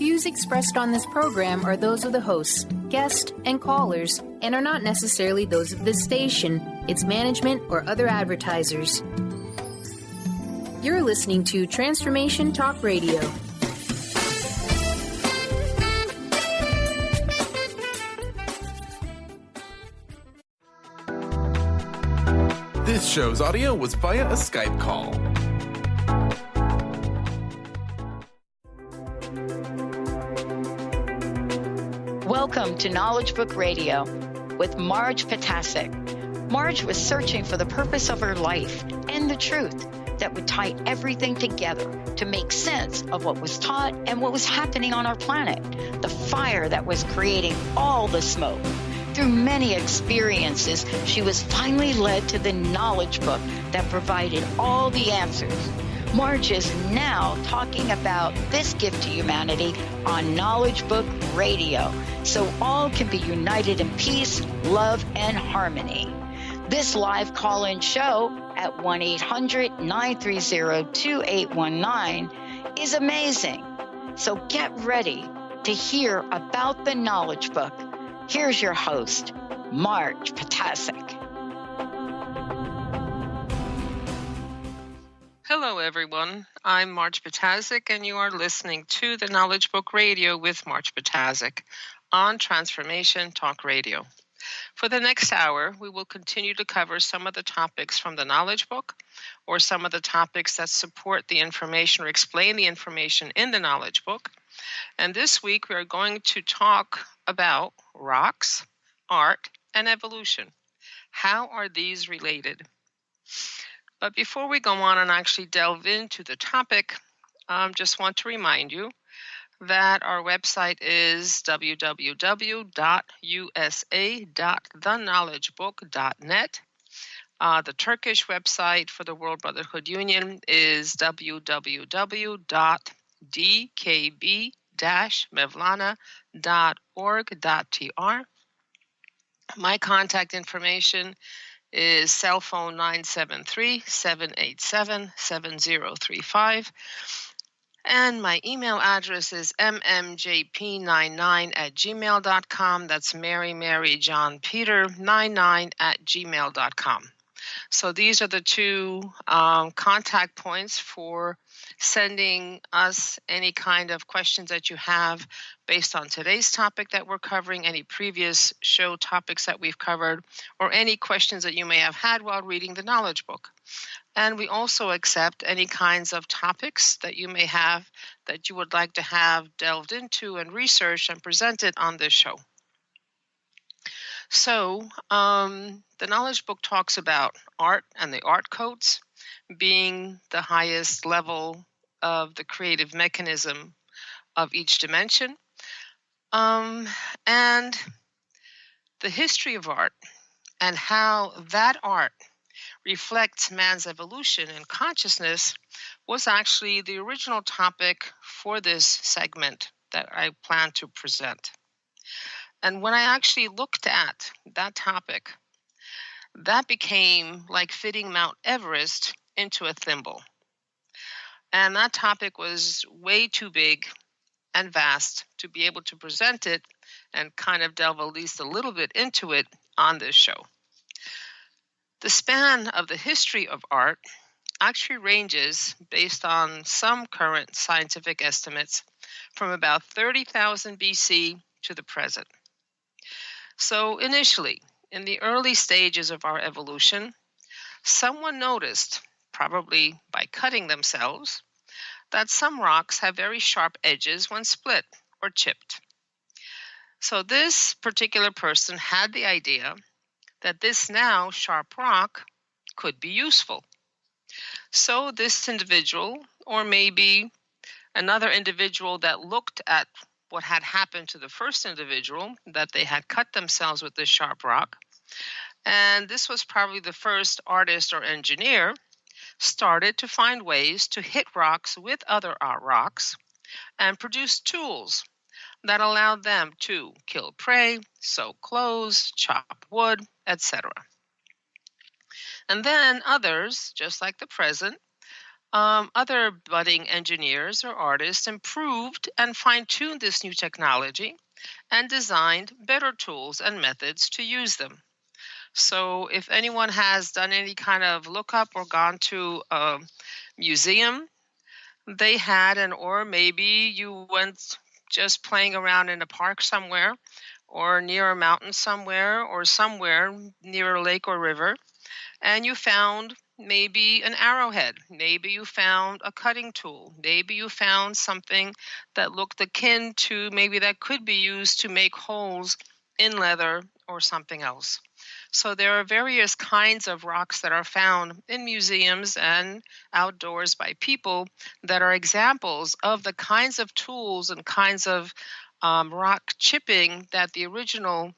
Views expressed on this program are those of the hosts, guests, and callers, and are not necessarily those of this station, its management, or other advertisers. You're listening to Transformation Talk Radio. This show's audio was via a Skype call. Welcome to Knowledge Book Radio with Marge Ptaszek. Marge was searching for the purpose of her life and the truth that would tie everything together to make sense of what was taught and what was happening on our planet, the fire that was creating all the smoke. Through many experiences, she was finally led to the knowledge book that provided all the answers. Marge is now talking about this gift to humanity on Knowledge Book Radio, so all can be united in peace, love, and harmony. This live call-in show at 1-800-930-2819 is amazing. So get ready to hear about the knowledge book. Here's your host, Marge Ptaszek. Hello, everyone. I'm Marge Ptaszek, and you are listening to the Knowledge Book Radio with Marge Ptaszek on Transformation Talk Radio. For the next hour, we will continue to cover some of the topics from the Knowledge Book, or some of the topics that support the information or explain the information in the Knowledge Book. And this week, we are going to talk about rocks, art, and evolution. How are these related? But before we go on and actually delve into the topic, just want to remind you that our website is www.usa.theknowledgebook.net. The Turkish website for the World Brotherhood Union is www.dkb-mevlana.org.tr. My contact information is cell phone 973-787-7035. And my email address is mmjp99@gmail.com. That's Mary John Peter 99@gmail.com. So these are the two contact points for sending us any kind of questions that you have based on today's topic that we're covering, any previous show topics that we've covered, or any questions that you may have had while reading the knowledge book. And we also accept any kinds of topics that you may have that you would like to have delved into and researched and presented on this show. So the knowledge book talks about art and the art codes being the highest level of the creative mechanism of each dimension. And the history of art and how that art reflects man's evolution and consciousness was actually the original topic for this segment that I plan to present. And when I actually looked at that topic, that became like fitting Mount Everest into a thimble. And that topic was way too big and vast to be able to present it and kind of delve at least a little bit into it on this show. The span of the history of art actually ranges, based on some current scientific estimates, from about 30,000 BC to the present. So initially, in the early stages of our evolution, someone noticed, probably by cutting themselves, that some rocks have very sharp edges when split or chipped. So this particular person had the idea that this now sharp rock could be useful. So this individual, or maybe another individual that looked at what had happened to the first individual, that they had cut themselves with this sharp rock, and this was probably the first artist or engineer, started to find ways to hit rocks with other rocks and produce tools that allowed them to kill prey, sew clothes, chop wood, etc. And then others, just like the present, Other budding engineers or artists improved and fine-tuned this new technology and designed better tools and methods to use them. So if anyone has done any kind of lookup or gone to a museum, they had, or maybe you went just playing around in a park somewhere or near a mountain somewhere or somewhere near a lake or river, and you found maybe an arrowhead, maybe you found a cutting tool, maybe you found something that looked akin to maybe that could be used to make holes in leather or something else. So there are various kinds of rocks that are found in museums and outdoors by people that are examples of the kinds of tools and kinds of rock chipping that the original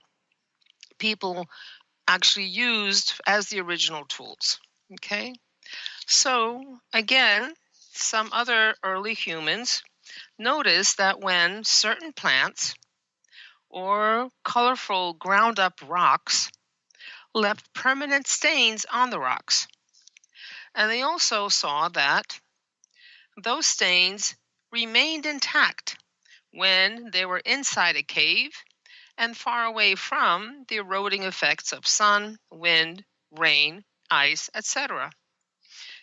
people actually used as the original tools. Okay, so again, some other early humans noticed that when certain plants or colorful ground up rocks left permanent stains on the rocks, and they also saw that those stains remained intact when they were inside a cave and far away from the eroding effects of sun, wind, rain, ice, etc.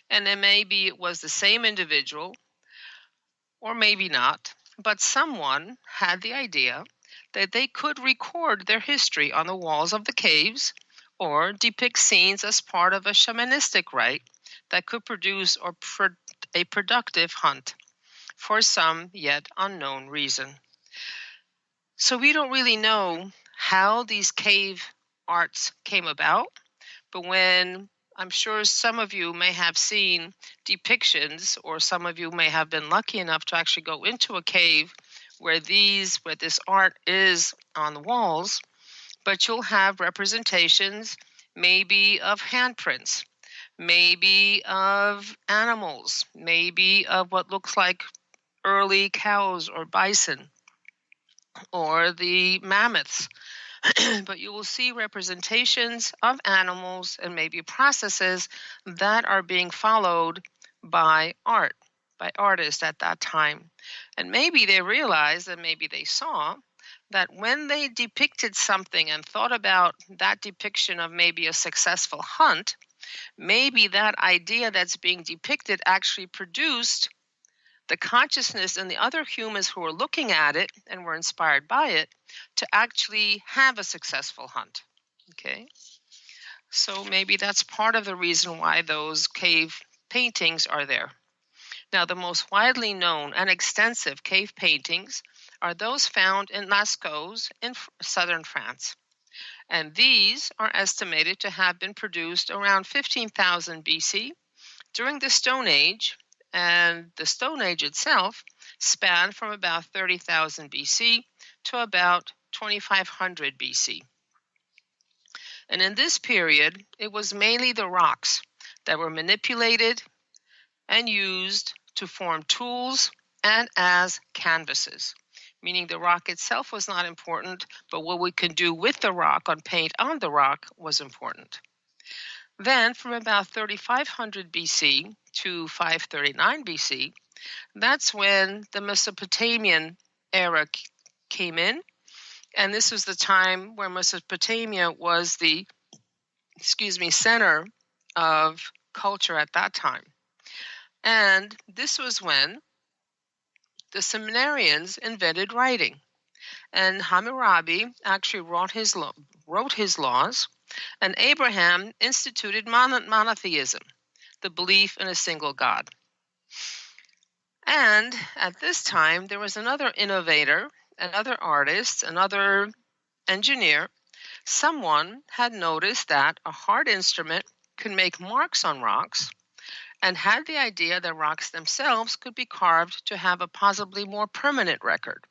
And then maybe it was the same individual, or maybe not, but someone had the idea that they could record their history on the walls of the caves or depict scenes as part of a shamanistic rite that could produce a productive hunt for some yet unknown reason. So we don't really know how these cave arts came about, but when I'm sure some of you may have seen depictions, or some of you may have been lucky enough to actually go into a cave where this art is on the walls, but you'll have representations maybe of handprints, maybe of animals, maybe of what looks like early cows or bison or the mammoths. But you will see representations of animals and maybe processes that are being followed by art, by artists at that time. And maybe they realized, and maybe they saw, that when they depicted something and thought about that depiction of maybe a successful hunt, maybe that idea that's being depicted actually produced the consciousness in the other humans who were looking at it and were inspired by it to actually have a successful hunt. Okay, so maybe that's part of the reason why those cave paintings are there. Now, the most widely known and extensive cave paintings are those found in Lascaux in southern France. And these are estimated to have been produced around 15,000 BC during the Stone Age, and the Stone Age itself spanned from about 30,000 BC to about 2500 BC. And in this period, it was mainly the rocks that were manipulated and used to form tools and as canvases, meaning the rock itself was not important, but what we can do with the rock on paint on the rock was important. Then from about 3500 BC to 539 BC, that's when the Mesopotamian era came in. And this was the time where Mesopotamia was the, center of culture at that time. And this was when the seminarians invented writing. And Hammurabi actually wrote his laws, and Abraham instituted monotheism, the belief in a single God. And at this time, there was another innovator, another artist, another engineer. Someone had noticed that a hard instrument could make marks on rocks and had the idea that rocks themselves could be carved to have a possibly more permanent record.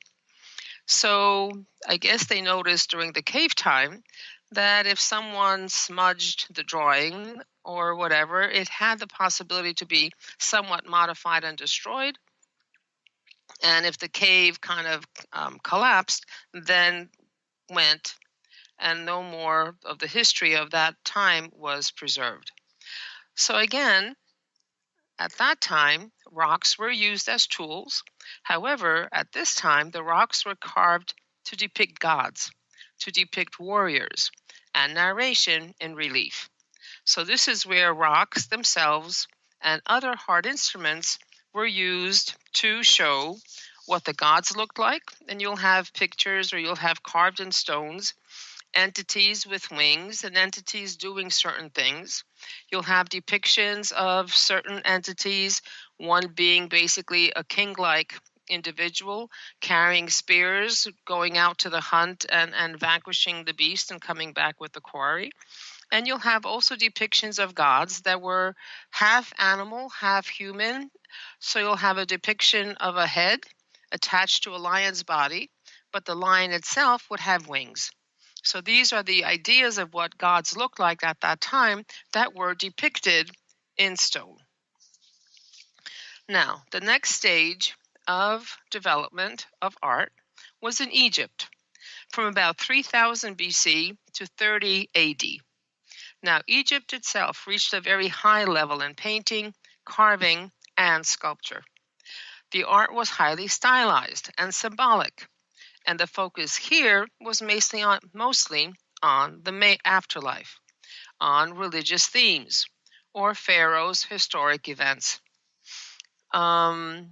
So I guess they noticed during the cave time that if someone smudged the drawing or whatever, it had the possibility to be somewhat modified and destroyed. And if the cave kind of collapsed, then went, and no more of the history of that time was preserved. So again, at that time, rocks were used as tools. However, at this time, the rocks were carved to depict gods, to depict warriors, and narration in relief. So this is where rocks themselves and other hard instruments were used to show what the gods looked like. And you'll have pictures, or you'll have carved in stones entities with wings and entities doing certain things. You'll have depictions of certain entities, one being basically a king-like individual carrying spears, going out to the hunt and vanquishing the beast and coming back with the quarry. And you'll have also depictions of gods that were half animal, half human. So you'll have a depiction of a head attached to a lion's body, but the lion itself would have wings. So these are the ideas of what gods looked like at that time that were depicted in stone. Now, the next stage of development of art was in Egypt, from about 3000 BC to 30 AD. Now, Egypt itself reached a very high level in painting, carving, and sculpture. The art was highly stylized and symbolic, and the focus here was mostly on the afterlife, on religious themes, or Pharaoh's historic events. The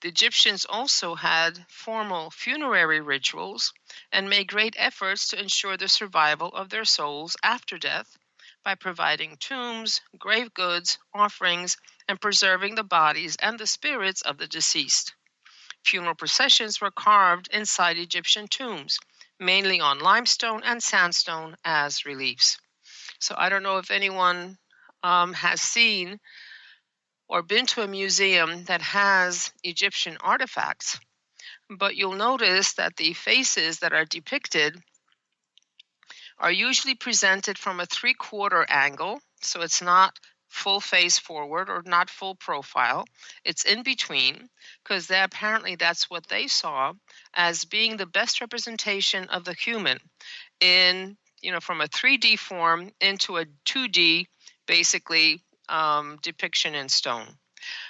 Egyptians also had formal funerary rituals and made great efforts to ensure the survival of their souls after death by providing tombs, grave goods, offerings, and preserving the bodies and the spirits of the deceased. Funeral processions were carved inside Egyptian tombs, mainly on limestone and sandstone as reliefs. So I don't know if anyone has seen or been to a museum that has Egyptian artifacts, but you'll notice that the faces that are depicted are usually presented from a 3/4 angle, so it's not full face forward or not full profile. It's in between, because apparently that's what they saw as being the best representation of the human in, from a 3D form into a 2D, basically, depiction in stone.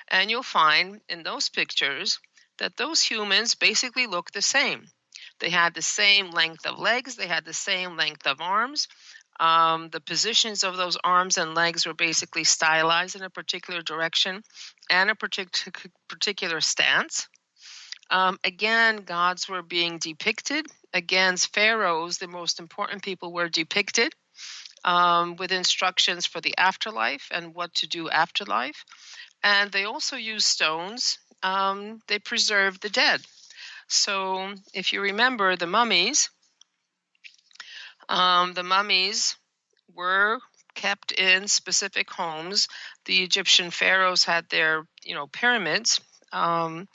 And you'll find in those pictures that those humans basically look the same. They had the same length of legs. They had the same length of arms. The positions of those arms and legs were basically stylized in a particular direction and a particular stance. Again, gods were being depicted. Again, pharaohs, the most important people, were depicted with instructions for the afterlife and what to do after life. And they also used stones. They preserved the dead. So if you remember the mummies were kept in specific homes. The Egyptian pharaohs had their, pyramids. And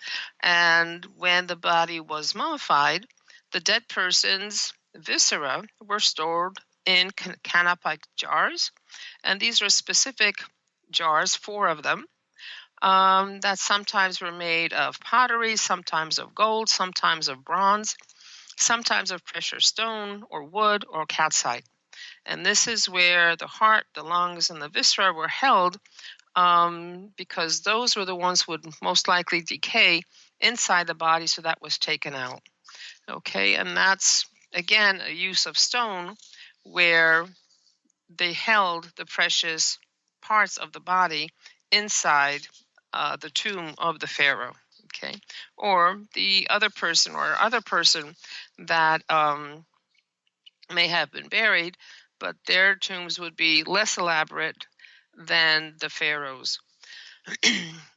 when the body was mummified, the dead person's viscera were stored in canopic jars. And these are specific jars, 4 of them, that sometimes were made of pottery, sometimes of gold, sometimes of bronze, sometimes of precious stone or wood or calcite. And this is where the heart, the lungs, and the viscera were held, because those were the ones who would most likely decay inside the body, so that was taken out. Okay, and that's, again, a use of stone where they held the precious parts of the body inside the tomb of the pharaoh. Okay, or the other person that may have been buried, but their tombs would be less elaborate than the pharaohs.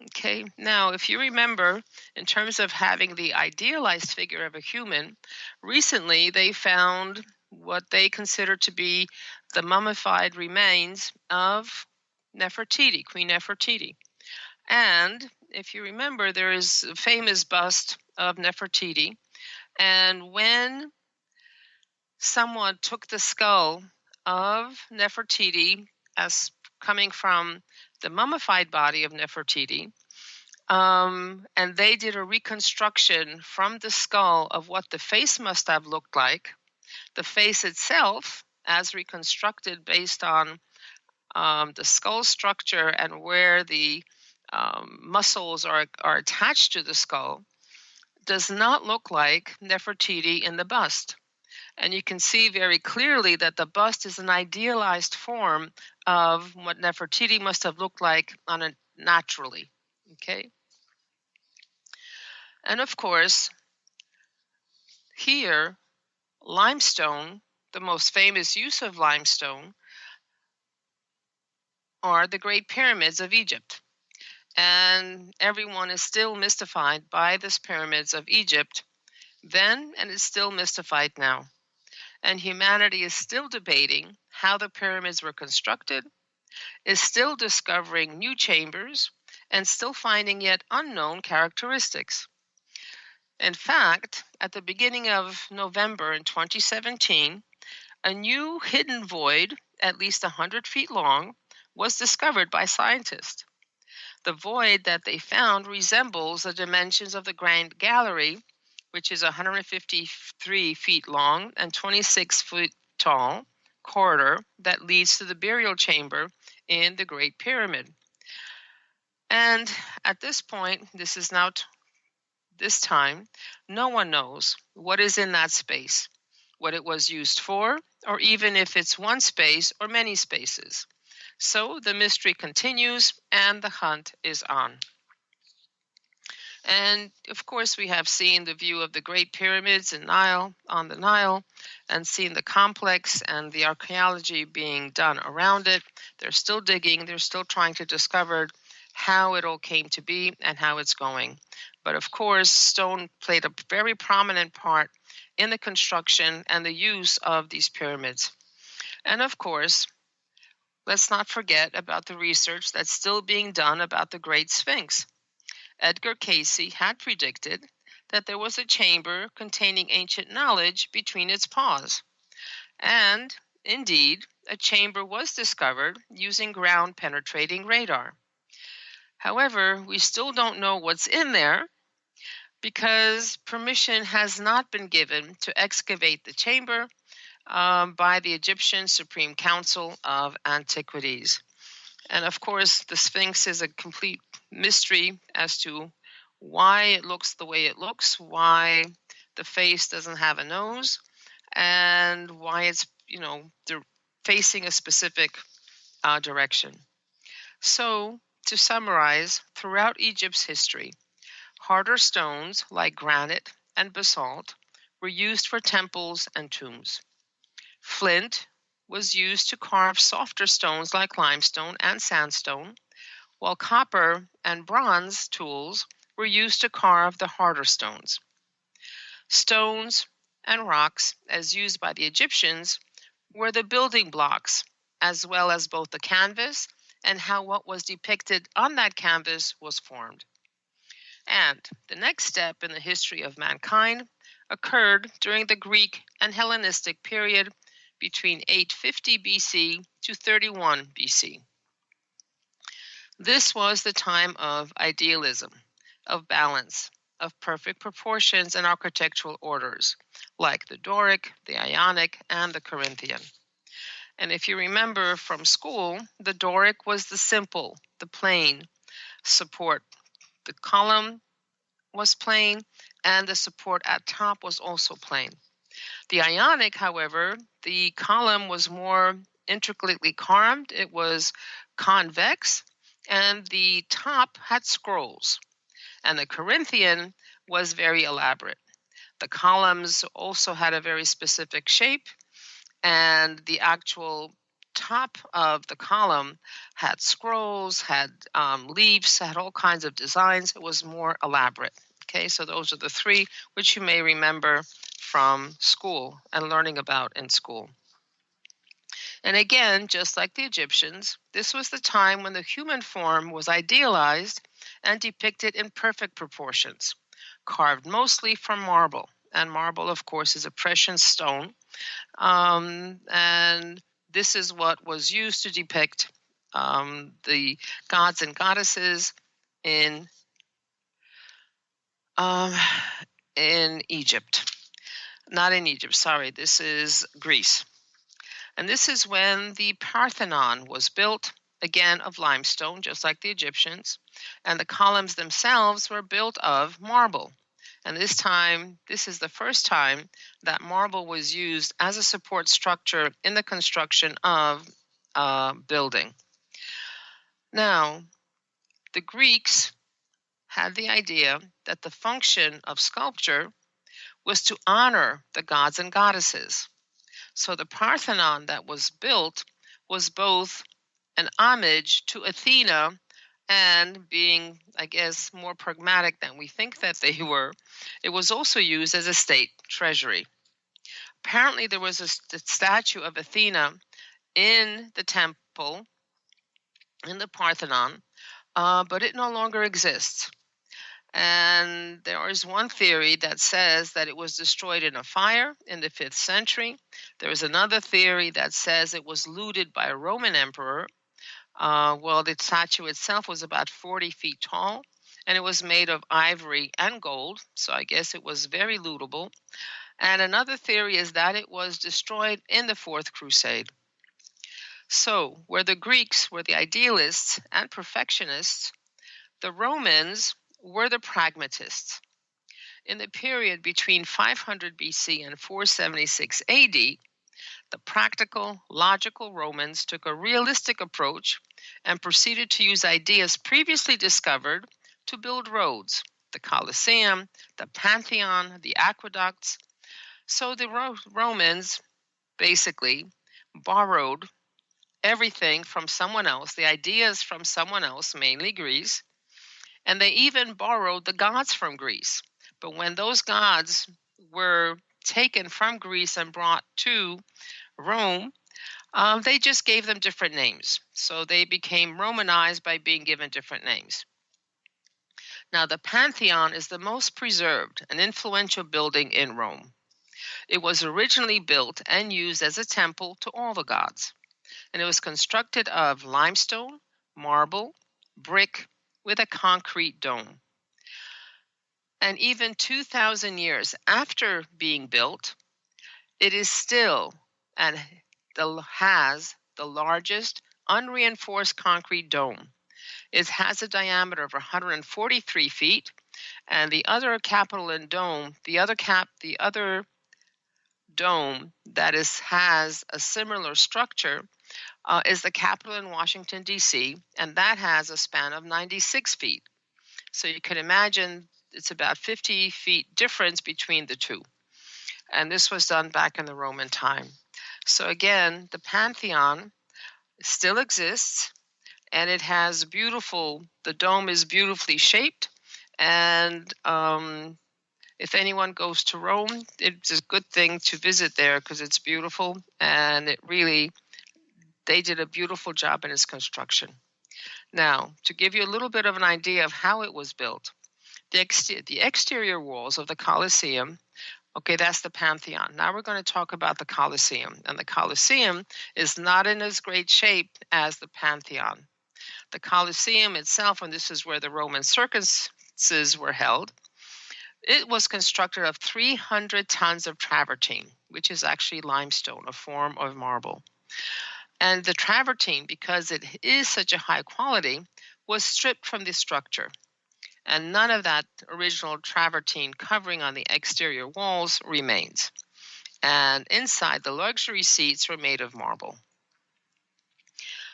Okay, now if you remember, in terms of having the idealized figure of a human, recently they found what they consider to be the mummified remains of Nefertiti, Queen Nefertiti. And if you remember, there is a famous bust of Nefertiti. And when someone took the skull of Nefertiti as coming from the mummified body of Nefertiti, and they did a reconstruction from the skull of what the face must have looked like, the face itself, as reconstructed based on the skull structure and where the muscles are attached to the skull, does not look like Nefertiti in the bust. And you can see very clearly that the bust is an idealized form of what Nefertiti must have looked like naturally. Okay? And of course, here, limestone, the most famous use of limestone, are the Great Pyramids of Egypt. And everyone is still mystified by the pyramids of Egypt then, and is still mystified now. And humanity is still debating how the pyramids were constructed, is still discovering new chambers, and still finding yet unknown characteristics. In fact, at the beginning of November in 2017, a new hidden void, at least 100 feet long, was discovered by scientists. The void that they found resembles the dimensions of the Grand Gallery, which is 153 feet long and 26 feet tall corridor that leads to the burial chamber in the Great Pyramid. And at this point, this time, no one knows what is in that space, what it was used for, or even if it's one space or many spaces. So the mystery continues and the hunt is on. And of course, we have seen the view of the Great Pyramids on the Nile, and seen the complex and the archaeology being done around it. They're still digging, they're still trying to discover how it all came to be and how it's going. But of course, stone played a very prominent part in the construction and the use of these pyramids. And of course, let's not forget about the research that's still being done about the Great Sphinx. Edgar Cayce had predicted that there was a chamber containing ancient knowledge between its paws. And, indeed, a chamber was discovered using ground-penetrating radar. However, we still don't know what's in there because permission has not been given to excavate the chamber by the Egyptian Supreme Council of Antiquities. And of course, the Sphinx is a complete mystery as to why it looks the way it looks, why the face doesn't have a nose, and why it's, facing a specific direction. So, to summarize, throughout Egypt's history, harder stones like granite and basalt were used for temples and tombs. Flint was used to carve softer stones like limestone and sandstone, while copper and bronze tools were used to carve the harder stones. Stones and rocks, as used by the Egyptians, were the building blocks, as well as both the canvas and how what was depicted on that canvas was formed. And the next step in the history of mankind occurred during the Greek and Hellenistic period between 850 BC to 31 BC. This was the time of idealism, of balance, of perfect proportions and architectural orders, like the Doric, the Ionic, and the Corinthian. And if you remember from school, the Doric was the simple, the plain support. The column was plain, and the support at top was also plain. The Ionic, however, the column was more intricately carved. It was convex, and the top had scrolls. And the Corinthian was very elaborate. The columns also had a very specific shape, and the actual top of the column had scrolls, had leaves, had all kinds of designs. It was more elaborate. Okay, so those are the three which you may remember from school and learning about in school. And again, just like the Egyptians, this was the time when the human form was idealized and depicted in perfect proportions, carved mostly from marble. And marble, of course, is a precious stone. And this is what was used to depict the gods and goddesses in Egypt. Not in Egypt, sorry, this is Greece. And this is when the Parthenon was built, again of limestone, just like the Egyptians, and the columns themselves were built of marble. And this is the first time that marble was used as a support structure in the construction of a building. Now, the Greeks had the idea that the function of sculpture was to honor the gods and goddesses. So the Parthenon that was built was both an homage to Athena and, being, I guess, more pragmatic than we think that they were, it was also used as a state treasury. Apparently there was a statue of Athena in the temple, in the Parthenon, but it no longer exists. And there is one theory that says that it was destroyed in a fire in the 5th century. There is another theory that says it was looted by a Roman emperor. Well, the statue itself was about 40 feet tall, and it was made of ivory and gold, so I guess it was very lootable. And another theory is that it was destroyed in the 4th Crusade. So, where the Greeks were the idealists and perfectionists, the Romans were the pragmatists. In the period between 500 BC and 476 AD, the practical, logical Romans took a realistic approach and proceeded to use ideas previously discovered to build roads, the Colosseum, the Pantheon, the aqueducts. So the Romans basically borrowed everything from someone else, the ideas from someone else, mainly Greece, and they even borrowed the gods from Greece. But when those gods were taken from Greece and brought to Rome, they just gave them different names. So they became Romanized by being given different names. Now, the Pantheon is the most preserved and influential building in Rome. It was originally built and used as a temple to all the gods. And it was constructed of limestone, marble, brick, with a concrete dome. And even 2,000 years after being built, it is still and has the largest unreinforced concrete dome. It has a diameter of 143 feet, and the other dome that has a similar structure is the Capitol in Washington, D.C., and that has a span of 96 feet. So you can imagine it's about 50 feet difference between the two. And this was done back in the Roman time. So again, the Pantheon still exists, and it has the dome is beautifully shaped. And if anyone goes to Rome, it's a good thing to visit there because it's beautiful, and they did a beautiful job in its construction. Now, to give you a little bit of an idea of how it was built, the exterior walls of the Colosseum, okay, that's the Pantheon. Now we're going to talk about the Colosseum. And the Colosseum is not in as great shape as the Pantheon. The Colosseum itself, and this is where the Roman circuses were held, it was constructed of 300 tons of travertine, which is actually limestone, a form of marble. And the travertine, because it is such a high quality, was stripped from the structure. And none of that original travertine covering on the exterior walls remains. And inside, the luxury seats were made of marble.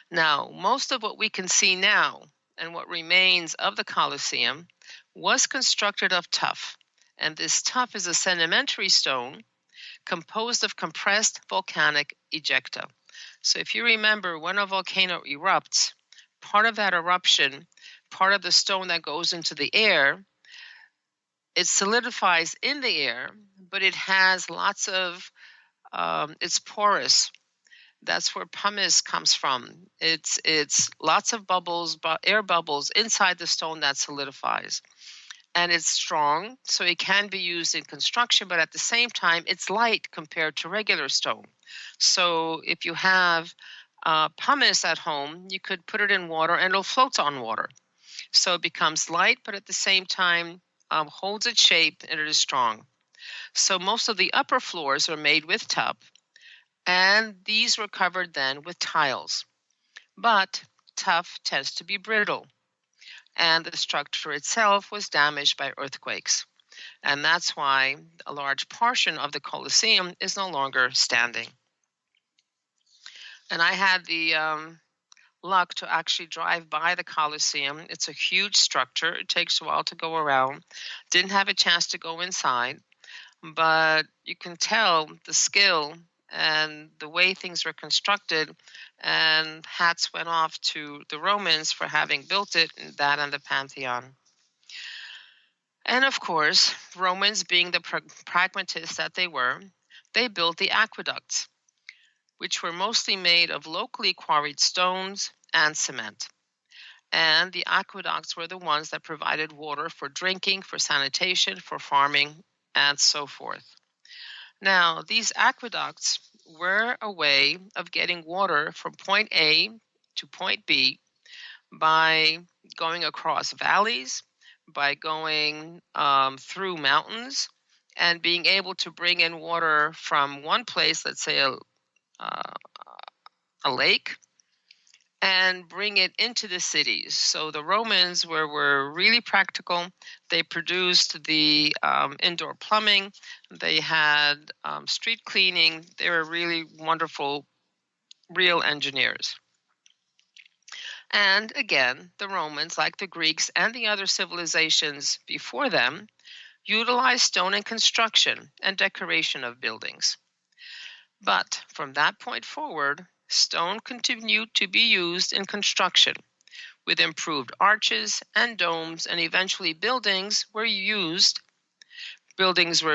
Now, most of what we can see now and what remains of the Colosseum was constructed of tuff. And this tuff is a sedimentary stone composed of compressed volcanic ejecta. So if you remember, when a volcano erupts, part of that eruption, part of the stone that goes into the air, it solidifies in the air, but it has lots of, it's porous. That's where pumice comes from. It's lots of bubbles, air bubbles inside the stone that solidifies. And it's strong, so it can be used in construction, but at the same time, it's light compared to regular stone. So if you have pumice at home, you could put it in water and it'll float on water. So it becomes light, but at the same time holds its shape and it is strong. So most of the upper floors are made with tuff, and these were covered then with tiles. But tough tends to be brittle, and the structure itself was damaged by earthquakes. And that's why a large portion of the Colosseum is no longer standing. And I had the luck to actually drive by the Colosseum. It's a huge structure. It takes a while to go around. Didn't have a chance to go inside, but you can tell the skill and the way things were constructed, and hats went off to the Romans for having built it, that and the Pantheon. And of course, Romans, being the pragmatists that they were, they built the aqueducts, which were mostly made of locally quarried stones and cement. And the aqueducts were the ones that provided water for drinking, for sanitation, for farming, and so forth. Now, these aqueducts were a way of getting water from point A to point B by going across valleys, by going through mountains, and being able to bring in water from one place, let's say a lake, and bring it into the cities. So the Romans were really practical. They produced the indoor plumbing. They had street cleaning. They were really wonderful, real engineers. And again, the Romans, like the Greeks and the other civilizations before them, utilized stone in construction and decoration of buildings. But from that point forward, stone continued to be used in construction, with improved arches and domes, and eventually buildings were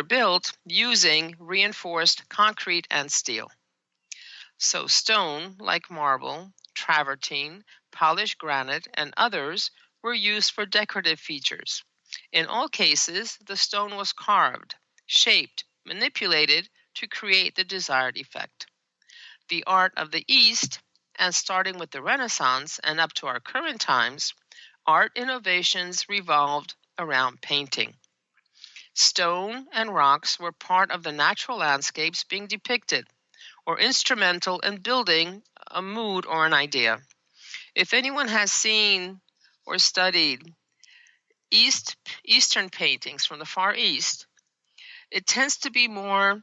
built using reinforced concrete and steel. So stone, like marble, travertine, polished granite, and others, were used for decorative features. In all cases, the stone was carved, shaped, manipulated to create the desired effect. The art of the East, and starting with the Renaissance and up to our current times, art innovations revolved around painting. Stone and rocks were part of the natural landscapes being depicted, or instrumental in building a mood or an idea. If anyone has seen or studied Eastern paintings from the Far East, it tends to be more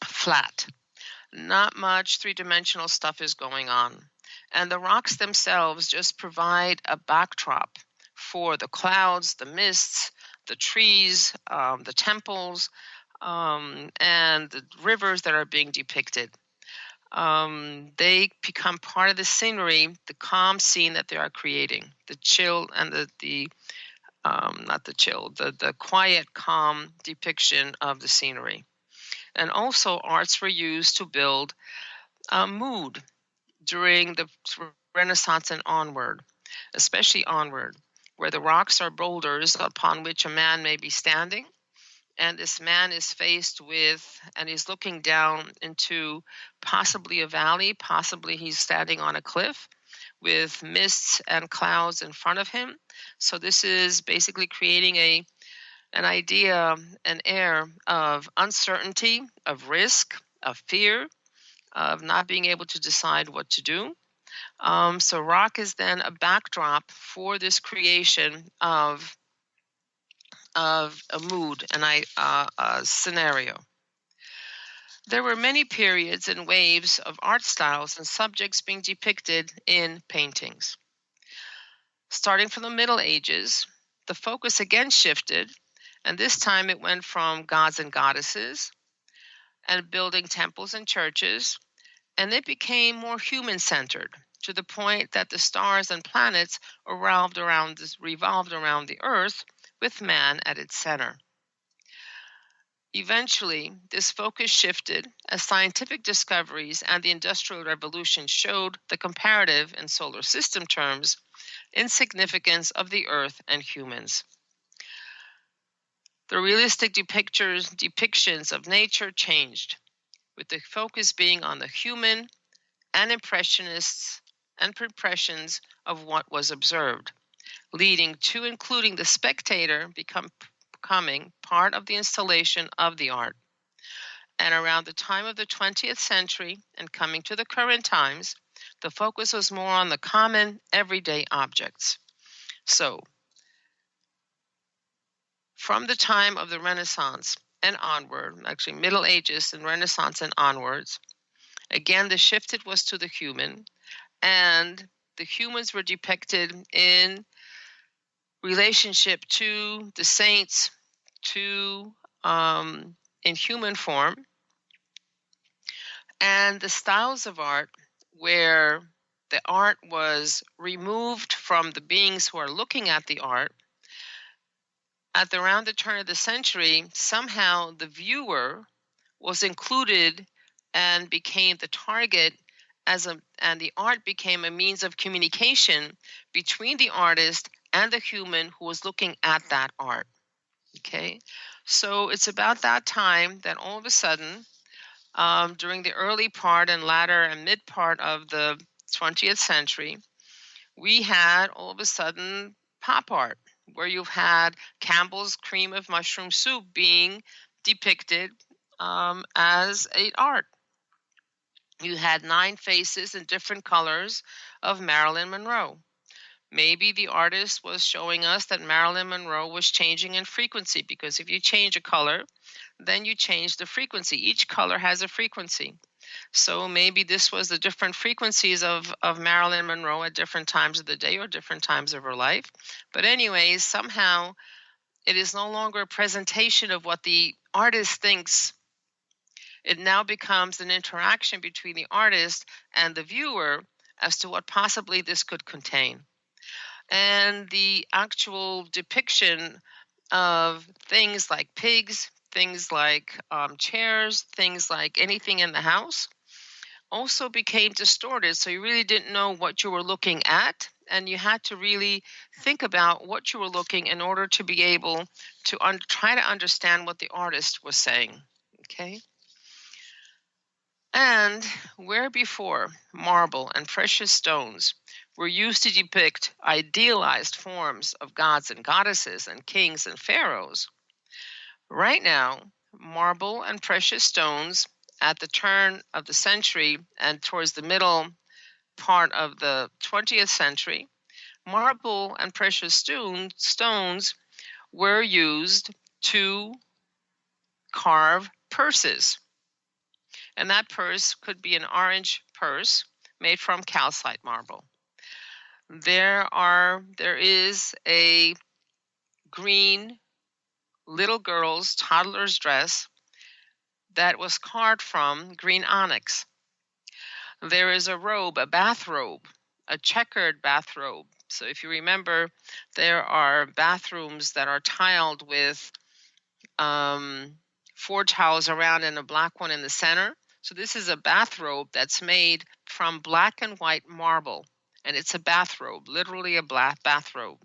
flat. Not much three-dimensional stuff is going on. And the rocks themselves just provide a backdrop for the clouds, the mists, the trees, the temples, and the rivers that are being depicted. They become part of the scenery, the calm scene that they are creating, the chill and the quiet, calm depiction of the scenery. And also arts were used to build mood during the Renaissance and onward, especially onward, where the rocks are boulders upon which a man may be standing, and this man is faced with, and he's looking down into possibly a valley, possibly he's standing on a cliff with mists and clouds in front of him. So this is basically creating an idea, an air of uncertainty, of risk, of fear, of not being able to decide what to do. So rock is then a backdrop for this creation of a mood and a scenario. There were many periods and waves of art styles and subjects being depicted in paintings. Starting from the Middle Ages, the focus again shifted, and this time it went from gods and goddesses and building temples and churches, and it became more human-centered, to the point that the stars and planets revolved around the earth, with man at its center. Eventually, this focus shifted as scientific discoveries and the Industrial Revolution showed the comparative, in solar system terms, insignificance of the earth and humans. The realistic depictions of nature changed, with the focus being on the human and impressions of what was observed, leading to including the spectator becoming part of the installation of the art. And around the time of the 20th century and coming to the current times, The focus was more on the common, everyday objects. So, from the time of the Renaissance and onward, actually Middle Ages and Renaissance and onwards, again, the shift was to the human, and the humans were depicted in relationship to the saints, to in human form, and the styles of art where the art was removed from the beings who are looking at the art. At around the turn of the century, somehow the viewer was included and became the target and the art became a means of communication between the artist and the human who was looking at that art. Okay, so it's about that time that all of a sudden, during the early part and latter and mid part of the 20th century, we had all of a sudden pop art, where you've had Campbell's cream of mushroom soup being depicted as an art. You had 9 faces in different colors of Marilyn Monroe. Maybe the artist was showing us that Marilyn Monroe was changing in frequency, because if you change a color, then you change the frequency. Each color has a frequency. So maybe this was the different frequencies of Marilyn Monroe at different times of the day or different times of her life. But anyways, somehow it is no longer a presentation of what the artist thinks. It now becomes an interaction between the artist and the viewer as to what possibly this could contain. And the actual depiction of things like pigs, things like chairs, things like anything in the house also became distorted. So you really didn't know what you were looking at, and you had to really think about what you were looking in order to be able to try to understand what the artist was saying. Okay. And where before marble and precious stones were used to depict idealized forms of gods and goddesses and kings and pharaohs, right now, marble and precious stones at the turn of the century and towards the middle part of the 20th century, marble and precious stones were used to carve purses. And that purse could be an orange purse made from calcite marble. There is a green little girl's toddler's dress that was carved from green onyx. There is a robe, a bathrobe, a checkered bathrobe. So if you remember, there are bathrooms that are tiled with 4 tiles around and a black one in the center. So this is a bathrobe that's made from black and white marble, and it's a bathrobe, literally a black bathrobe.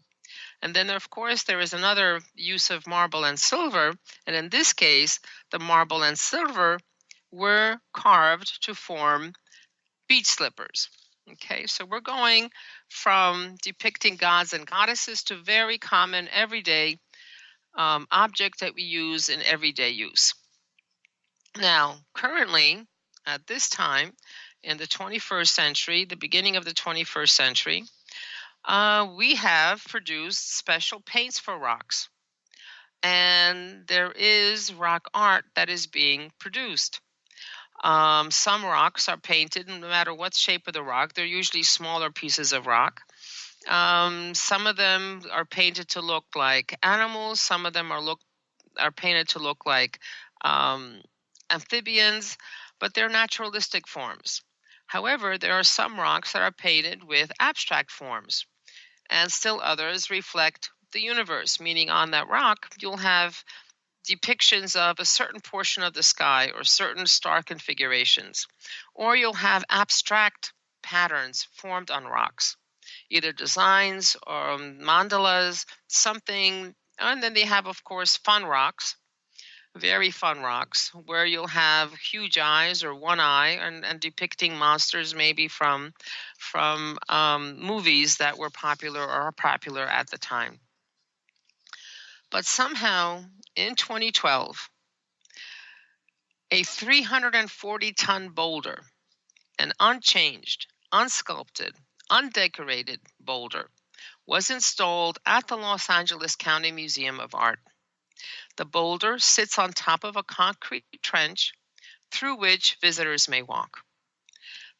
And then, of course, there is another use of marble and silver, and in this case, the marble and silver were carved to form beach slippers. Okay, so we're going from depicting gods and goddesses to very common, everyday objects that we use in everyday use. Now, currently, at this time, in the 21st century, the beginning of the 21st century, we have produced special paints for rocks. And there is rock art that is being produced. Some rocks are painted, no matter what shape of the rock. They're usually smaller pieces of rock. Some of them are painted to look like animals. Some of them are painted to look like amphibians, but they're naturalistic forms. However, there are some rocks that are painted with abstract forms, and still others reflect the universe, meaning on that rock, you'll have depictions of a certain portion of the sky or certain star configurations, or you'll have abstract patterns formed on rocks, either designs or mandalas, something. And then they have, of course, fun rocks, very fun rocks, where you'll have huge eyes or one eye and depicting monsters maybe from movies that were popular or are popular at the time. But somehow in 2012, a 340-ton boulder, an unchanged, unsculpted, undecorated boulder was installed at the Los Angeles County Museum of Art. The boulder sits on top of a concrete trench through which visitors may walk.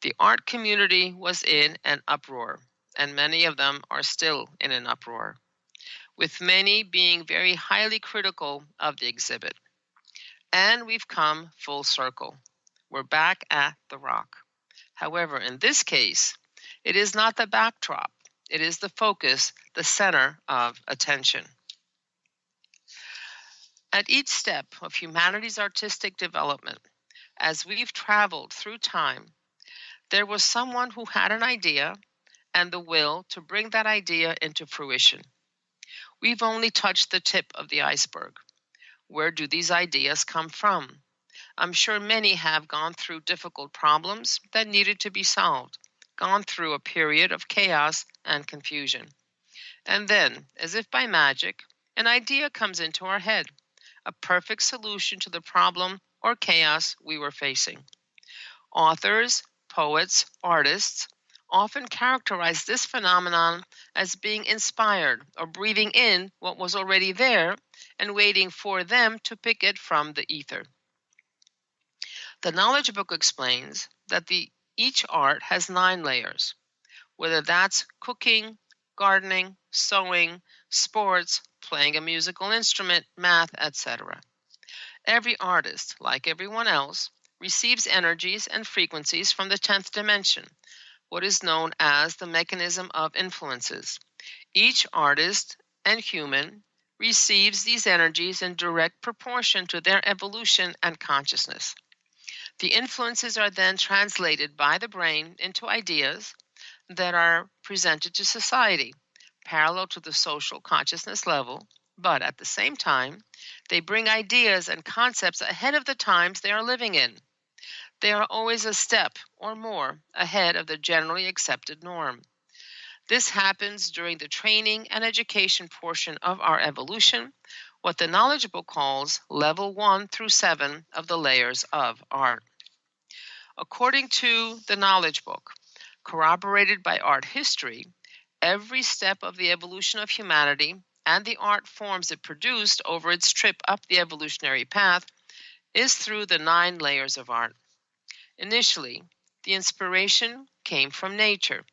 The art community was in an uproar, and many of them are still in an uproar, with many being very highly critical of the exhibit. And we've come full circle. We're back at the rock. However, in this case, it is not the backdrop. It is the focus, the center of attention. At each step of humanity's artistic development, as we've traveled through time, there was someone who had an idea and the will to bring that idea into fruition. We've only touched the tip of the iceberg. Where do these ideas come from? I'm sure many have gone through difficult problems that needed to be solved, gone through a period of chaos and confusion. And then, as if by magic, an idea comes into our head, a perfect solution to the problem or chaos we were facing. Authors, poets, artists often characterize this phenomenon as being inspired or breathing in what was already there and waiting for them to pick it from the ether. The Knowledge Book explains that each art has 9 layers, whether that's cooking, gardening, sewing, sports, playing a musical instrument, math, etc. Every artist, like everyone else, receives energies and frequencies from the 10th dimension, what is known as the mechanism of influences. Each artist and human receives these energies in direct proportion to their evolution and consciousness. The influences are then translated by the brain into ideas that are presented to society, parallel to the social consciousness level, but at the same time, they bring ideas and concepts ahead of the times they are living in. They are always a step or more ahead of the generally accepted norm. This happens during the training and education portion of our evolution, what the Knowledge Book calls level 1 through 7 of the layers of art. According to the Knowledge Book, corroborated by art history, every step of the evolution of humanity and the art forms it produced over its trip up the evolutionary path is through the 9 layers of art. Initially, the inspiration came from nature,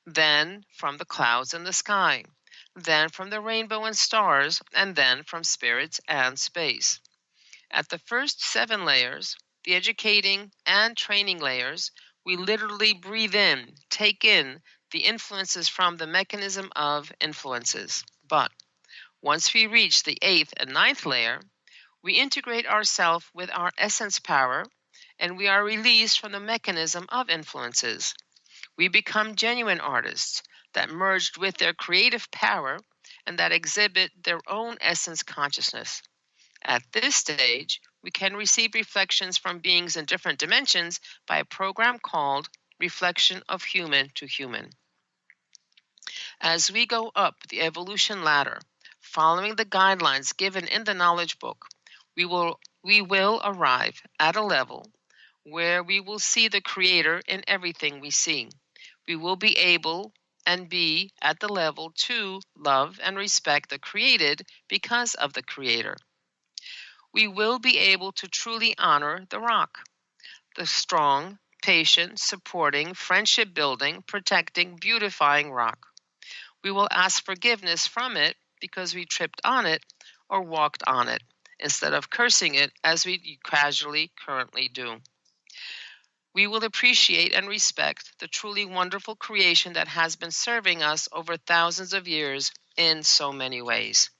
then from the clouds and the sky, then from the rainbow and stars, and then from spirits and space. At the first 7 layers, the educating and training layers, we literally breathe in, take in the influences from the mechanism of influences. But once we reach the 8th and 9th layer, we integrate ourselves with our essence power, and we are released from the mechanism of influences. We become genuine artists that merged with their creative power and that exhibit their own essence consciousness. At this stage, we can receive reflections from beings in different dimensions by a program called Reflection of Human to Human. As we go up the evolution ladder, following the guidelines given in the Knowledge Book, we will arrive at a level where we will see the Creator in everything we see. We will be able and be at the level to love and respect the created because of the Creator. We will be able to truly honor the rock, the strong, patient, supporting, friendship-building, protecting, beautifying rock. We will ask forgiveness from it because we tripped on it or walked on it, instead of cursing it as we casually currently do. We will appreciate and respect the truly wonderful creation that has been serving us over thousands of years in so many ways.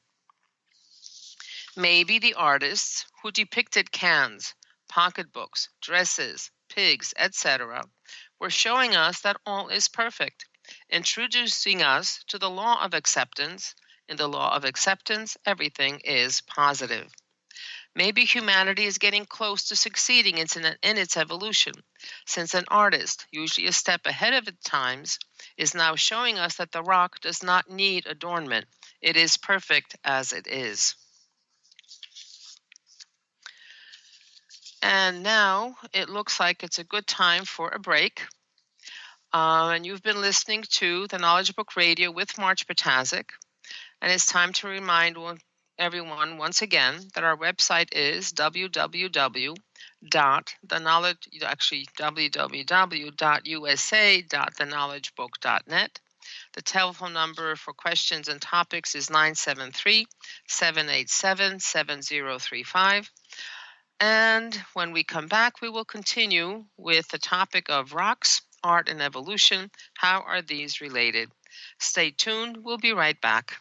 Maybe the artists who depicted cans, pocketbooks, dresses, pigs, etc., were showing us that all is perfect, introducing us to the law of acceptance. In the law of acceptance, everything is positive. Maybe humanity is getting close to succeeding in its evolution, since an artist, usually a step ahead of its times, is now showing us that the rock does not need adornment. It is perfect as it is. And now it looks like it's a good time for a break. And you've been listening to the Knowledge Book Radio with Marge Ptaszek. And it's time to remind everyone once again that our website is www.usa.thenowledgebook.net. The telephone number for questions and topics is 973-787-7035. And when we come back, we will continue with the topic of rocks, art, and evolution. How are these related? Stay tuned. We'll be right back.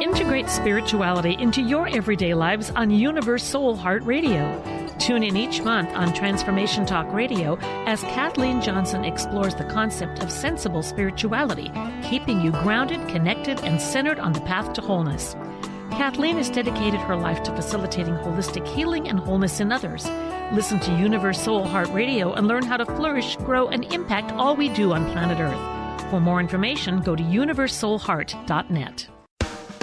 Integrate spirituality into your everyday lives on Universe Soul Heart Radio. Tune in each month on Transformation Talk Radio as Kathleen Johnson explores the concept of sensible spirituality, keeping you grounded, connected, and centered on the path to wholeness. Kathleen has dedicated her life to facilitating holistic healing and wholeness in others. Listen to Universe Soul Heart Radio and learn how to flourish, grow, and impact all we do on planet Earth. For more information, go to universesoulheart.net.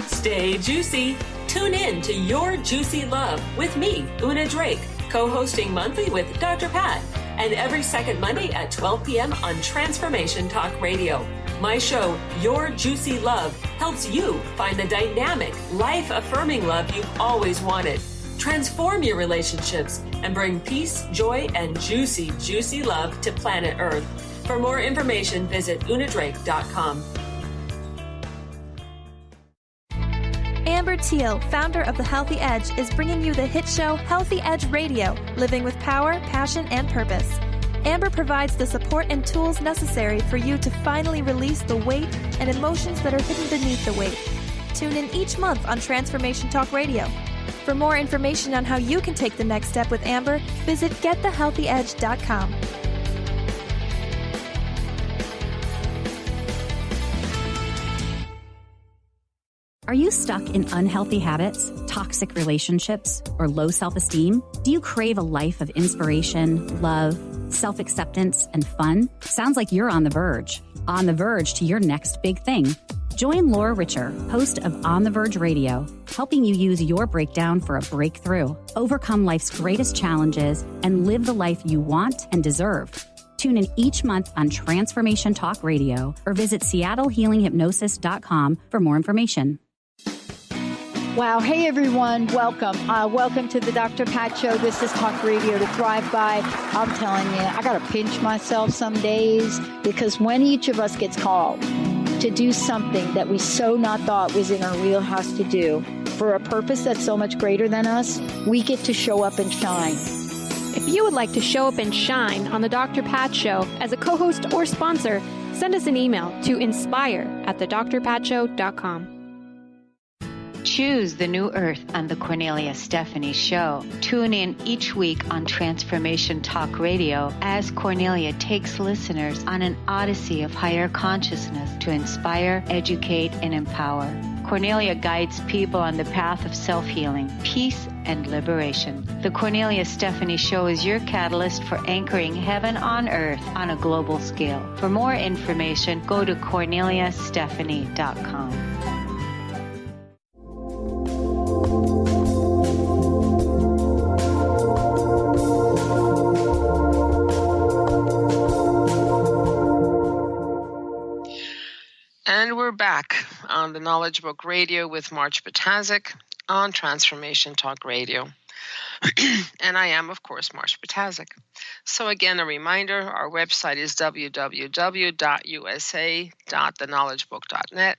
Stay juicy. Tune in to Your Juicy Love with me, Una Drake, co-hosting monthly with Dr. Pat, and every second Monday at 12 p.m. on Transformation Talk Radio. My show, Your Juicy Love, helps you find the dynamic, life-affirming love you've always wanted. Transform your relationships and bring peace, joy, and juicy, juicy love to planet Earth. For more information, visit unadrake.com. Amber Teal, founder of The Healthy Edge, is bringing you the hit show Healthy Edge Radio, living with power, passion, and purpose. Amber provides the support and tools necessary for you to finally release the weight and emotions that are hidden beneath the weight. Tune in each month on Transformation Talk Radio. For more information on how you can take the next step with Amber, visit getthehealthyedge.com. Are you stuck in unhealthy habits, toxic relationships, or low self-esteem? Do you crave a life of inspiration, love, self-acceptance, and fun? Sounds like you're on the verge to your next big thing. Join Laura Richer, host of On the Verge Radio, helping you use your breakdown for a breakthrough, overcome life's greatest challenges, and live the life you want and deserve. Tune in each month on Transformation Talk Radio or visit SeattleHealingHypnosis.com for more information. Wow. Hey, everyone. Welcome. Welcome to the Dr. Pat Show. This is Talk Radio to Thrive By. I'm telling you, I got to pinch myself some days because when each of us gets called to do something that we so not thought was in our wheelhouse to do for a purpose that's so much greater than us, we get to show up and shine. If you would like to show up and shine on the Dr. Pat Show as a co-host or sponsor, send us an email to inspire@thedrpatshow.com. Choose the new earth on the Cornelia Stephanie Show. Tune in each week on Transformation Talk Radio as Cornelia takes listeners on an odyssey of higher consciousness to inspire, educate, and empower. Cornelia guides people on the path of self-healing, peace, and liberation. The Cornelia Stephanie Show is your catalyst for anchoring heaven on earth on a global scale. For more information, go to corneliastephanie.com. And we're back on the Knowledge Book Radio with Marge Ptaszek on Transformation Talk Radio. And I am, of course, Marge Ptaszek. So again, a reminder, our website is www.usa.theknowledgebook.net.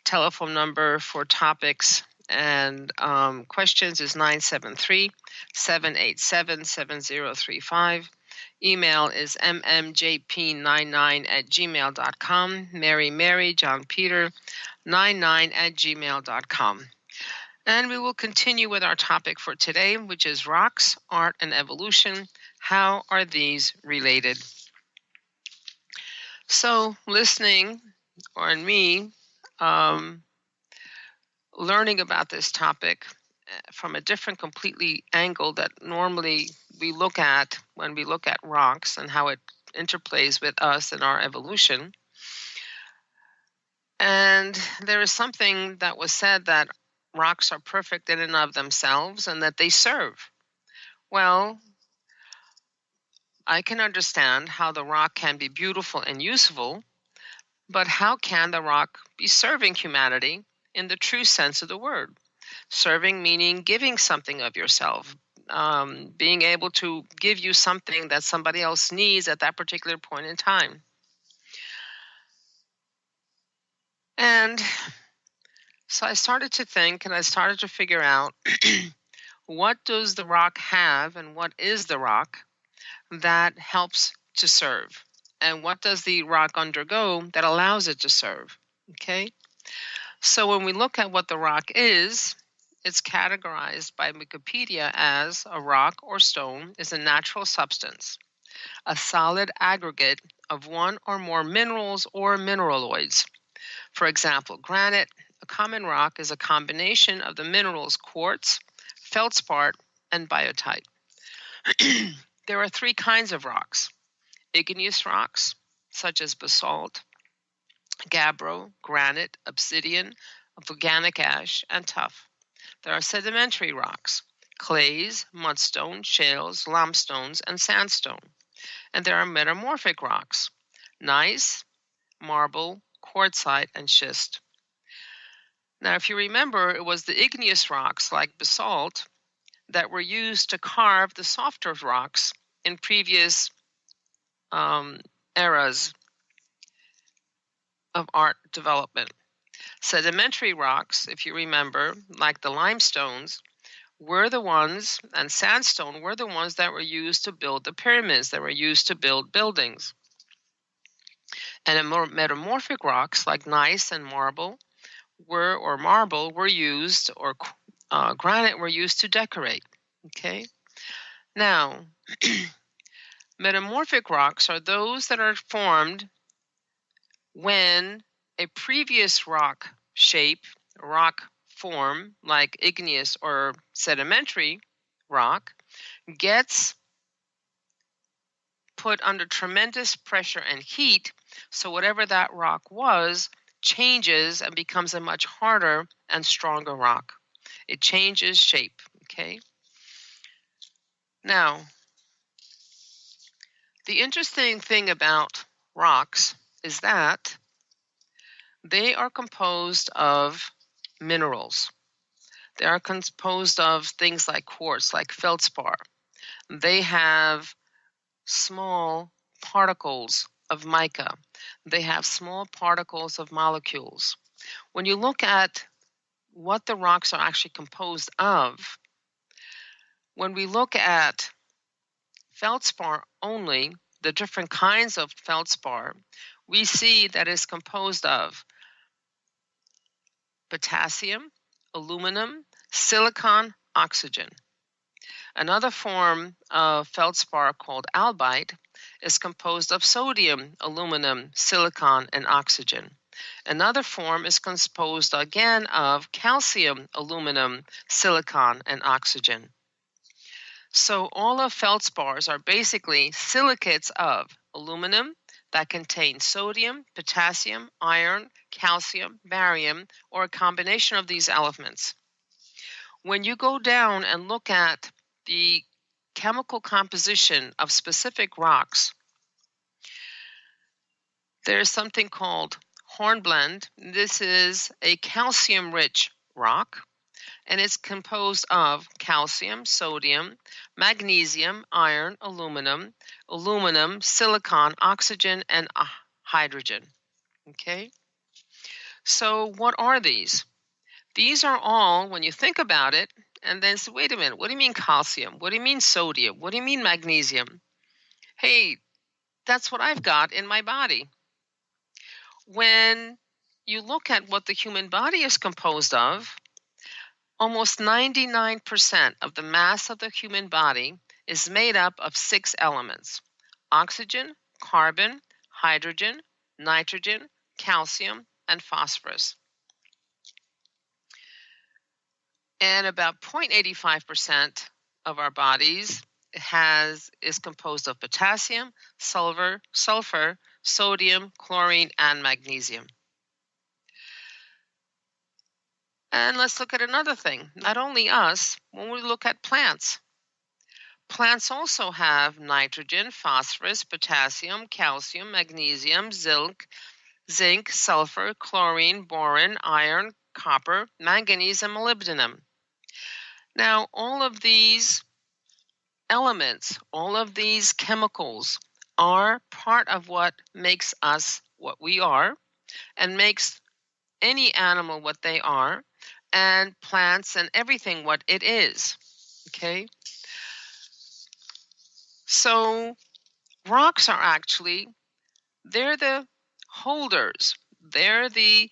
Telephone number for topics and questions is 973-787-7035. Email is mmjp99@gmail.com, Mary, John Peter, 99@gmail.com. And we will continue with our topic for today, which is rocks, art, and evolution. How are these related? So listening, or me, learning about this topic from a different completely angle that normally we look at when we look at rocks and how it interplays with us and our evolution, And there is something that was said that rocks are perfect in and of themselves and that they serve. Well, I can understand how the rock can be beautiful and useful, but how can the rock be serving humanity in the true sense of the word? Serving meaning giving something of yourself, being able to give you something that somebody else needs at that particular point in time. And so I started to think, and I started to figure out what does the rock have and what is the rock that helps to serve? And what does the rock undergo that allows it to serve? Okay? So when we look at what the rock is, it's categorized by Wikipedia as a rock or stone is a natural substance, a solid aggregate of one or more minerals or mineraloids. For example, granite, a common rock, is a combination of the minerals quartz, feldspar, and biotite. There are three kinds of rocks: igneous rocks, such as basalt, gabbro, granite, obsidian, volcanic ash, and tuff. There are sedimentary rocks: clays, mudstone, shales, limestones, and sandstone. And there are metamorphic rocks: gneiss, marble, quartzite, and schist. Now, if you remember, it was the igneous rocks like basalt that were used to carve the softer rocks in previous eras of art development. Sedimentary rocks, if you remember, like the limestones, were the ones, and sandstone were the ones that were used to build the pyramids, that were used to build buildings. And metamorphic rocks like gneiss and marble were used, or granite were used to decorate. Okay. Now, metamorphic rocks are those that are formed when a previous rock shape, rock form, like igneous or sedimentary rock, gets put under tremendous pressure and heat, so whatever that rock was changes and becomes a much harder and stronger rock. It changes shape, okay? Now, the interesting thing about rocks is that they are composed of minerals. They are composed of things like quartz, like feldspar. They have small particles of mica. They have small particles of molecules. When you look at what the rocks are actually composed of, when we look at feldspar only, the different kinds of feldspar, we see that it's composed of potassium, aluminum, silicon, oxygen. Another form of feldspar called albite is composed of sodium, aluminum, silicon, and oxygen. Another form is composed again of calcium, aluminum, silicon, and oxygen. So all of feldspars are basically silicates of aluminum that contain sodium, potassium, iron, calcium, barium, or a combination of these elements. When you go down and look at the chemical composition of specific rocks, there's something called hornblende. This is a calcium-rich rock, and it's composed of calcium, sodium, magnesium, iron, aluminum, silicon, oxygen, and hydrogen. Okay? So what are these? These are all, when you think about it, and then say, wait a minute, what do you mean calcium? What do you mean sodium? What do you mean magnesium? Hey, that's what I've got in my body. When you look at what the human body is composed of, almost 99% of the mass of the human body is made up of 6 elements: oxygen, carbon, hydrogen, nitrogen, calcium, and phosphorus. And about 0.85% of our bodies is composed of potassium, sulfur, sodium, chlorine, and magnesium. And let's look at another thing. Not only us, when we look at plants, plants also have nitrogen, phosphorus, potassium, calcium, magnesium, zinc, sulfur, chlorine, boron, iron, copper, manganese, and molybdenum. Now, all of these elements, all of these chemicals are part of what makes us what we are and makes any animal what they are, and plants and everything what it is. Okay? So rocks are actually, they're the holders, they're the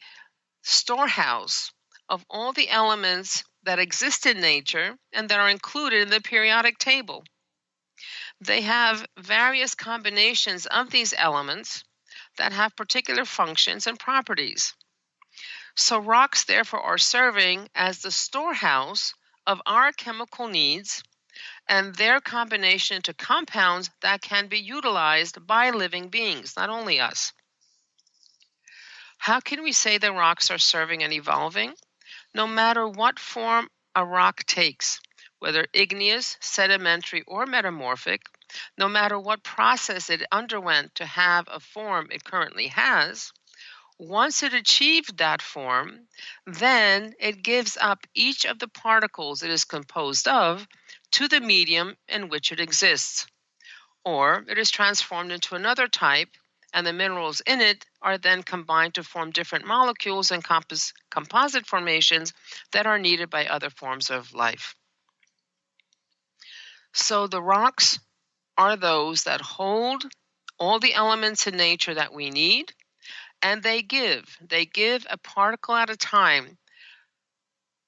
storehouse of all the elements that exist in nature and that are included in the periodic table. They have various combinations of these elements that have particular functions and properties. So rocks, therefore, are serving as the storehouse of our chemical needs and their combination to compounds that can be utilized by living beings, not only us. How can we say that rocks are serving and evolving? No matter what form a rock takes, whether igneous, sedimentary, or metamorphic, no matter what process it underwent to have a form it currently has, once it achieved that form, then it gives up each of the particles it is composed of to the medium in which it exists. Or it is transformed into another type, and the minerals in it are then combined to form different molecules and composite formations that are needed by other forms of life. So the rocks are those that hold all the elements in nature that we need, and they give a particle at a time,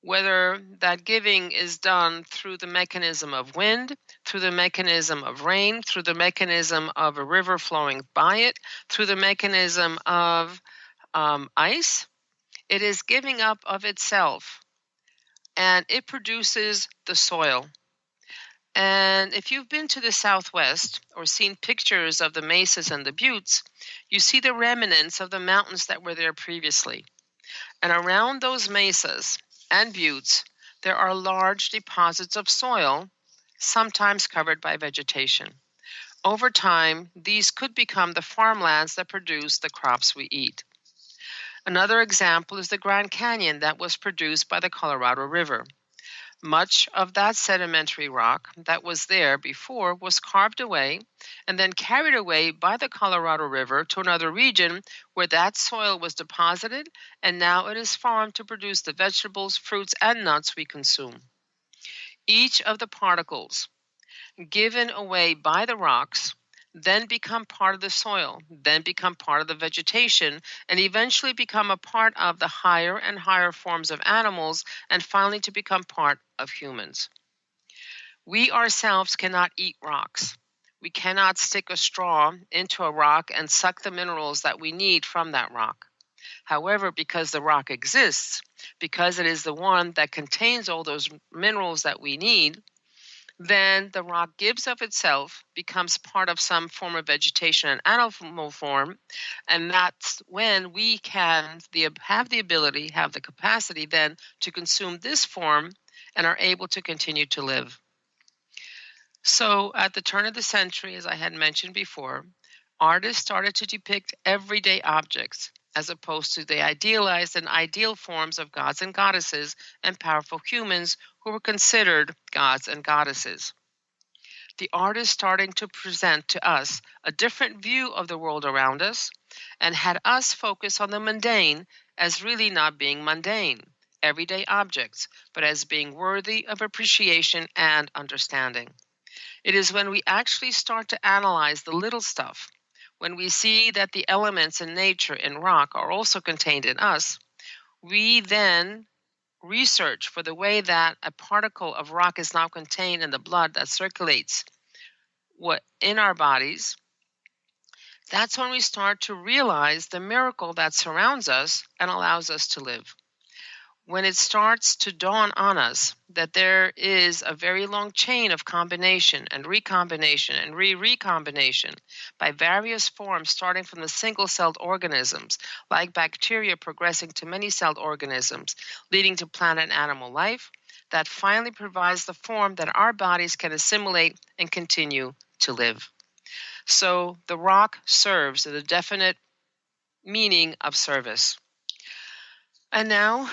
whether that giving is done through the mechanism of wind, through the mechanism of rain, through the mechanism of a river flowing by it, through the mechanism of ice. It is giving up of itself, and it produces the soil. And if you've been to the Southwest or seen pictures of the mesas and the buttes, you see the remnants of the mountains that were there previously. And around those mesas and buttes, there are large deposits of soil, sometimes covered by vegetation. Over time, these could become the farmlands that produce the crops we eat. Another example is the Grand Canyon that was produced by the Colorado River. Much of that sedimentary rock that was there before was carved away and then carried away by the Colorado River to another region where that soil was deposited, and now it is farmed to produce the vegetables, fruits, and nuts we consume. Each of the particles given away by the rocks then become part of the soil, then become part of the vegetation, and eventually become a part of the higher and higher forms of animals, and finally to become part of humans. We ourselves cannot eat rocks. We cannot stick a straw into a rock and suck the minerals that we need from that rock. However, because the rock exists, because it is the one that contains all those minerals that we need, then the rock gives of itself, becomes part of some form of vegetation and animal form, and that's when we can have the capacity then to consume this form and are able to continue to live. So at the turn of the century, as I had mentioned before, artists started to depict everyday objects as opposed to the idealized and ideal forms of gods and goddesses and powerful humans who were considered gods and goddesses. The artist starting to present to us a different view of the world around us and had us focus on the mundane as really not being mundane, everyday objects, but as being worthy of appreciation and understanding. It is when we actually start to analyze the little stuff, when we see that the elements in nature in rock are also contained in us, we then research for the way that a particle of rock is now contained in the blood that circulates in our bodies. That's when we start to realize the miracle that surrounds us and allows us to live. when it starts to dawn on us that there is a very long chain of combination and recombination and recombination by various forms, starting from the single-celled organisms, like bacteria progressing to many-celled organisms, leading to plant and animal life, that finally provides the form that our bodies can assimilate and continue to live. So the rock serves the definite meaning of service. And now,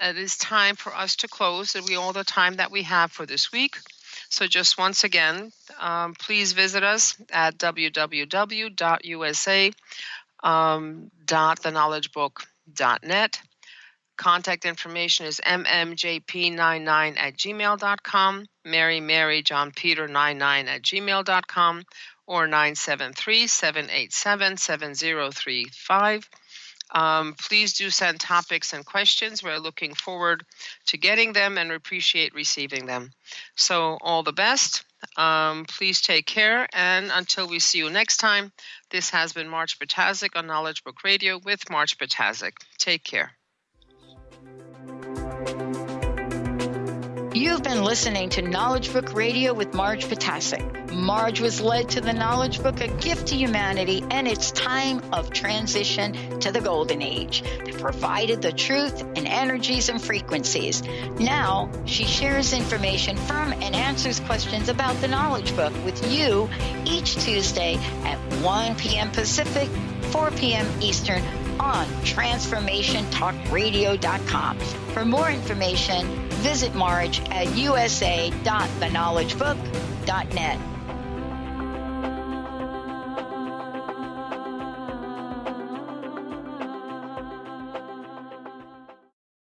it is time for us to close all the time that we have for this week. So just once again, please visit us at www.usa.thenowledgebook.net. Contact information is mmjp99@gmail.com, maryjohnpeter99@gmail.com, or 973-787-7035. Please do send topics and questions. We're looking forward to getting them and appreciate receiving them. So all the best. Please take care. And until we see you next time, this has been Marge Ptaszek on Knowledge Book Radio with Marge Ptaszek. Take care. You've been listening to Knowledge Book Radio with Marge Ptaszek. Marge was led to the Knowledge Book, a gift to humanity, and its time of transition to the Golden Age that provided the truth and energies and frequencies. Now, she shares information from and answers questions about the Knowledge Book with you each Tuesday at 1 p.m. Pacific, 4 p.m. Eastern on TransformationTalkRadio.com. For more information, visit Marge at usa.thenowledgebook.net.